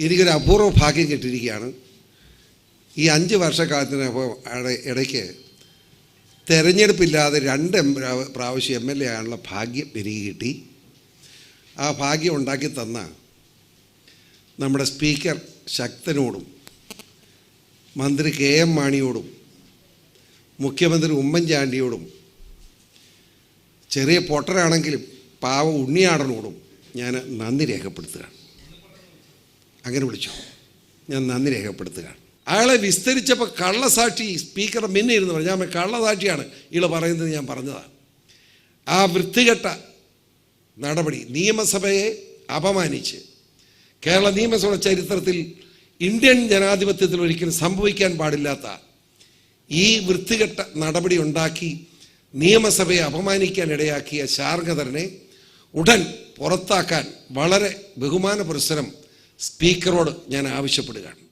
എനിക്കൊരു അപൂർവ ഭാഗ്യം കിട്ടിയിരിക്കുകയാണ്. ഈ 5 വർഷക്കാലത്തിന് ഇടയ്ക്ക് തെരഞ്ഞെടുപ്പില്ലാതെ 2 പ്രാവശ്യം MLA ആകാനുള്ള ഭാഗ്യം എനിക്ക് കിട്ടി. ആ ഭാഗ്യം ഉണ്ടാക്കി തന്ന നമ്മുടെ സ്പീക്കർ ശക്തനോടും മന്ത്രി KM മാണിയോടും മുഖ്യമന്ത്രി ഉമ്മൻചാണ്ടിയോടും ചെറിയ പൊട്ടരാണെങ്കിലും പാവ ഉണ്ണിയാടനോടും ഞാൻ നന്ദി രേഖപ്പെടുത്തുകയാണ്. അങ്ങനെ വിളിച്ചു, ഞാൻ നന്ദി രേഖപ്പെടുത്തുകയാണ്. അയാളെ വിസ്തരിച്ചപ്പോൾ കള്ളസാക്ഷി സ്പീക്കറുടെ മുന്നേ ഇരുന്ന് പറഞ്ഞു. ഞാൻ കള്ളസാക്ഷിയാണ് ഇയാൾ പറയുന്നത്, ഞാൻ പറഞ്ഞതാണ്. ആ വൃത്തികെട്ട നടപടി നിയമസഭയെ അപമാനിച്ച് കേരള നിയമസഭ ചരിത്രത്തിൽ ഇന്ത്യൻ ജനാധിപത്യത്തിൽ ഒരിക്കലും സംഭവിക്കാൻ പാടില്ലാത്ത ഈ വൃത്തികെട്ട നടപടി ഉണ്ടാക്കി നിയമസഭയെ അപമാനിക്കാൻ ഇടയാക്കിയ ശാർഗധരനെ ഉടൻ പുറത്താക്കാൻ വളരെ ബഹുമാന പുരസ്സരം സ്പീക്കറോട് ഞാൻ ആവശ്യപ്പെടുകയാണ്.